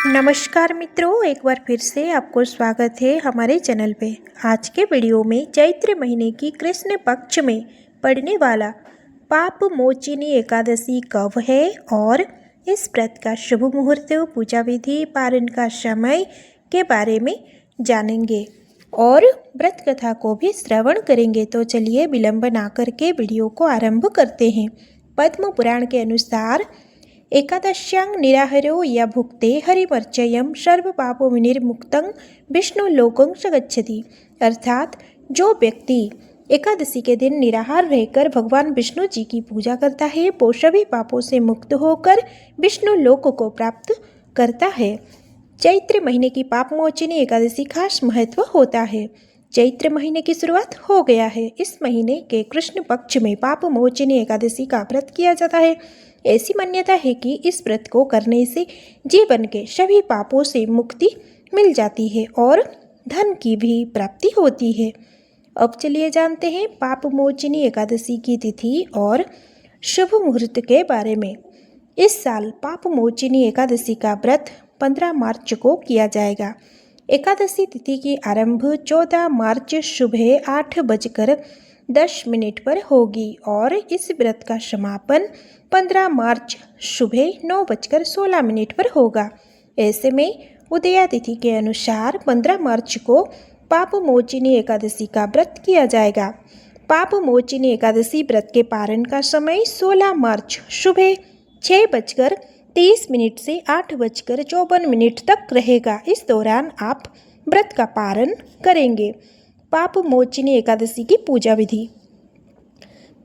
नमस्कार मित्रों, एक बार फिर से आपको स्वागत है हमारे चैनल पे। आज के वीडियो में चैत्र महीने की कृष्ण पक्ष में पड़ने वाला पाप मोचिनी एकादशी कब है और इस व्रत का शुभ मुहूर्त, पूजा विधि, पारण का समय के बारे में जानेंगे और व्रत कथा को भी श्रवण करेंगे। तो चलिए विलंब ना करके वीडियो को आरंभ करते हैं। पद्म पुराण के अनुसार एकादश्यां निराहारो या भुक्ते हरिवर्चयम सर्व पापो विनिर्मुक्तं विष्णु लोकं च गच्छति। अर्थात जो व्यक्ति एकादशी के दिन निराहार रहकर भगवान विष्णु जी की पूजा करता है वो सभी पापों से मुक्त होकर विष्णु लोक को प्राप्त करता है। चैत्र महीने की पाप मोचिनी एकादशी खास महत्व होता है। चैत्र महीने की शुरुआत हो गया है। इस महीने के कृष्ण पक्ष में पाप मोचिनी एकादशी का व्रत किया जाता है। ऐसी मान्यता है कि इस व्रत को करने से जीवन के सभी पापों से मुक्ति मिल जाती है और धन की भी प्राप्ति होती है। अब चलिए जानते हैं पाप मोचिनी एकादशी की तिथि और शुभ मुहूर्त के बारे में। इस साल पाप मोचिनी एकादशी का व्रत 15 मार्च को किया जाएगा। एकादशी तिथि की आरंभ 14 मार्च सुबह 8:10 पर होगी और इस व्रत का समापन 15 मार्च सुबह 9:16 पर होगा। ऐसे में उदया तिथि के अनुसार 15 मार्च को पाप मोचिनी एकादशी का व्रत किया जाएगा। पाप मोचिनी एकादशी व्रत के पारण का समय 16 मार्च सुबह 6:30 से 8:54 तक रहेगा। इस दौरान आप व्रत का पारण करेंगे। पाप मोचिनी एकादशी की पूजा विधि।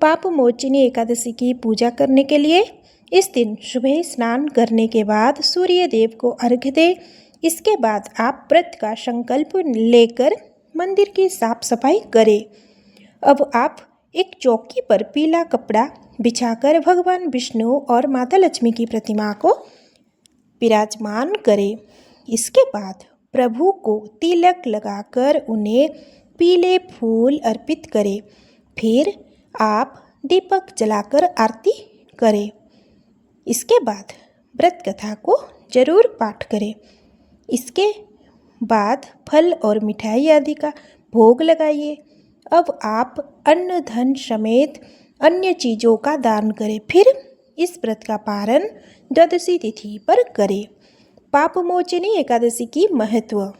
पाप मोचिनी एकादशी की पूजा करने के लिए इस दिन सुबह स्नान करने के बाद सूर्य देव को अर्घ्य दें। इसके बाद आप व्रत का संकल्प लेकर मंदिर की साफ सफाई करें। अब आप एक चौकी पर पीला कपड़ा बिछाकर भगवान विष्णु और माता लक्ष्मी की प्रतिमा को विराजमान करें। इसके बाद प्रभु को तिलक लगाकर उन्हें पीले फूल अर्पित करें। फिर आप दीपक जलाकर आरती करें। इसके बाद व्रत कथा को जरूर पाठ करें। इसके बाद फल और मिठाई आदि का भोग लगाइए। अब आप अन्न धन समेत अन्य चीज़ों का दान करें। फिर इस व्रत का पारण द्वादशी तिथि पर करें। पाप मोचिनी एकादशी की महत्व।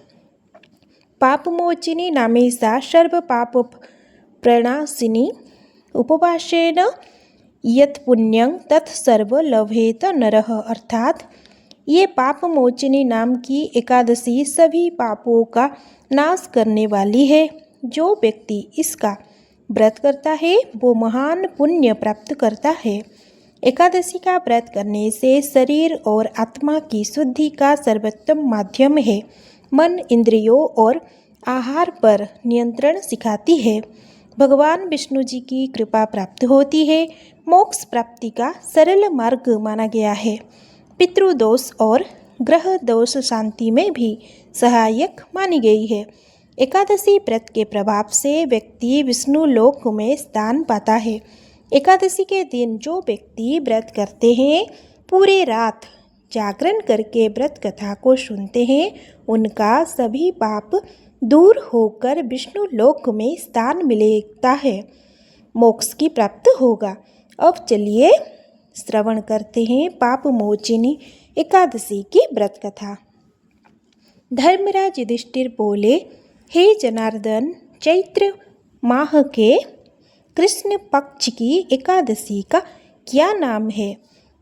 पाप मोचिनी नामे सा सर्व पाप प्रणाशिनी उपवासेन यत् पुण्यं तत् सर्व लभेत नरः। अर्थात ये पाप मोचिनी नाम की एकादशी सभी पापों का नाश करने वाली है। जो व्यक्ति इसका व्रत करता है वो महान पुण्य प्राप्त करता है। एकादशी का व्रत करने से शरीर और आत्मा की शुद्धि का सर्वोत्तम माध्यम है। मन, इंद्रियों और आहार पर नियंत्रण सिखाती है। भगवान विष्णु जी की कृपा प्राप्त होती है। मोक्ष प्राप्ति का सरल मार्ग माना गया है। पितृदोष और ग्रह दोष शांति में भी सहायक मानी गई है। एकादशी व्रत के प्रभाव से व्यक्ति विष्णु लोक में स्थान पाता है। एकादशी के दिन जो व्यक्ति व्रत करते हैं, पूरे रात जागरण करके व्रत कथा को सुनते हैं, उनका सभी पाप दूर होकर विष्णु लोक में स्थान मिलता है, मोक्ष की प्राप्त होगा। अब चलिए श्रवण करते हैं पाप मोचिनी एकादशी की व्रत कथा। धर्मराज युधिष्ठिर बोले, हे जनार्दन, चैत्र माह के कृष्ण पक्ष की एकादशी का क्या नाम है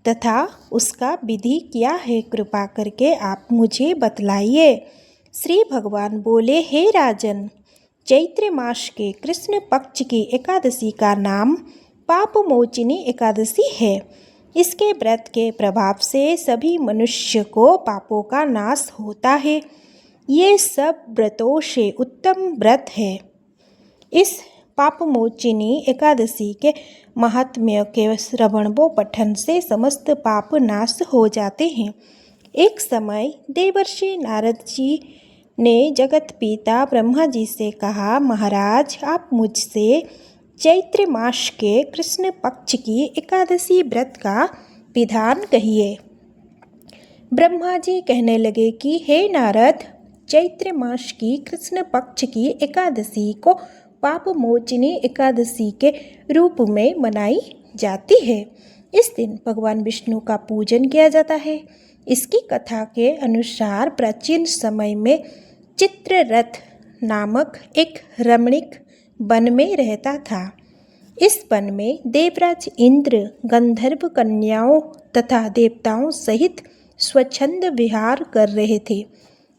तथा उसका विधि क्या है? कृपा करके आप मुझे बतलाइए। श्री भगवान बोले, हे राजन, चैत्र मास के कृष्ण पक्ष की एकादशी का नाम पाप मोचिनी एकादशी है। इसके व्रत के प्रभाव से सभी मनुष्य को पापों का नाश होता है। ये सब व्रतों से उत्तम व्रत है। इस पाप मोचिनी एकादशी के महात्म्य के श्रवण व पठन से समस्त पाप नाश हो जाते हैं। एक समय देवर्षि नारद जी ने जगत पिता ब्रह्मा जी से कहा, महाराज, आप मुझसे चैत्र मास के कृष्ण पक्ष की एकादशी व्रत का विधान कहिए। ब्रह्मा जी कहने लगे कि हे नारद, चैत्र मास की कृष्ण पक्ष की एकादशी को पाप मोचिनी एकादशी के रूप में मनाई जाती है। इस दिन भगवान विष्णु का पूजन किया जाता है। इसकी कथा के अनुसार प्राचीन समय में चित्ररथ नामक एक रमणीक वन में रहता था। इस वन में देवराज इंद्र गंधर्व कन्याओं तथा देवताओं सहित स्वच्छंद विहार कर रहे थे।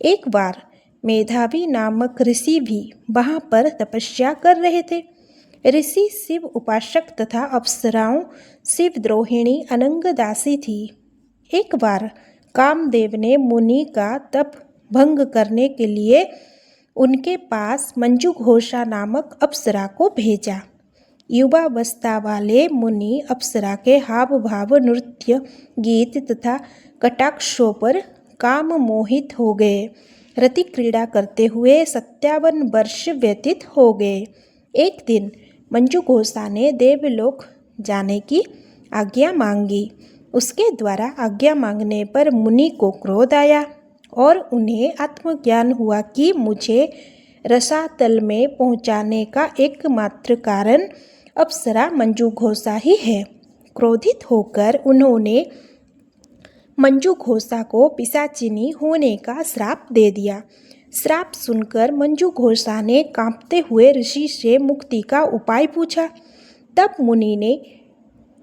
एक बार मेधावी नामक ऋषि भी वहाँ पर तपस्या कर रहे थे। ऋषि शिव उपासक तथा अप्सराओं शिवद्रोहिणी अनंगदासी थी। एक बार कामदेव ने मुनि का तप भंग करने के लिए उनके पास मंजुघोषा नामक अप्सरा को भेजा। युवावस्था वाले मुनि अप्सरा के हाव भाव, नृत्य, गीत तथा कटाक्षों पर काम मोहित हो गए। रति क्रीड़ा करते हुए 57 वर्ष व्यतीत हो गए। एक दिन मंजुघोषा ने देवलोक जाने की आज्ञा मांगी। उसके द्वारा आज्ञा मांगने पर मुनि को क्रोध आया और उन्हें आत्मज्ञान हुआ कि मुझे रसातल में पहुंचाने का एकमात्र कारण अप्सरा मंजुघोषा ही है। क्रोधित होकर उन्होंने मंजुघोषा को पिशाचिनी होने का श्राप दे दिया। श्राप सुनकर मंजुघोषा ने कांपते हुए ऋषि से मुक्ति का उपाय पूछा। तब मुनि ने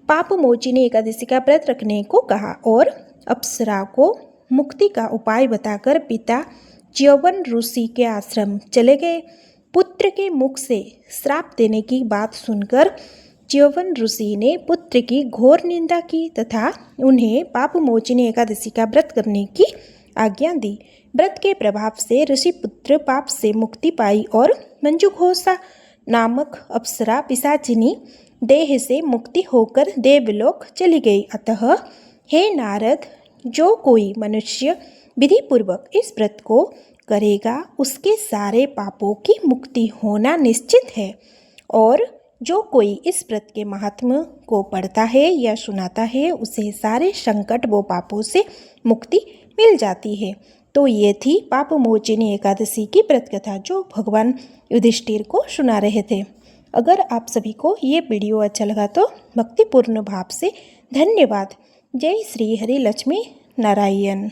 पाप मोचिनी एकादशी का व्रत रखने को कहा और अप्सरा को मुक्ति का उपाय बताकर पिता च्यवन ऋषि के आश्रम चले गए। पुत्र के मुख से श्राप देने की बात सुनकर च्यवन ऋषि ने पुत्र की घोर निंदा की तथा उन्हें पाप मोचिनी एकादशी का व्रत करने की आज्ञा दी। व्रत के प्रभाव से ऋषि पुत्र पाप से मुक्ति पाई और मंजुघोषा नामक अप्सरा पिशाचिनी देह से मुक्ति होकर देवलोक चली गई। अतः हे नारद, जो कोई मनुष्य विधि पूर्वक इस व्रत को करेगा उसके सारे पापों की मुक्ति होना निश्चित है, और जो कोई इस व्रत के महात्म्य को पढ़ता है या सुनाता है उसे सारे संकट व पापों से मुक्ति मिल जाती है। तो ये थी पाप मोचिनी एकादशी की व्रत कथा जो भगवान युधिष्ठिर को सुना रहे थे। अगर आप सभी को ये वीडियो अच्छा लगा तो भक्तिपूर्ण भाव से धन्यवाद। जय श्री हरि लक्ष्मी नारायण।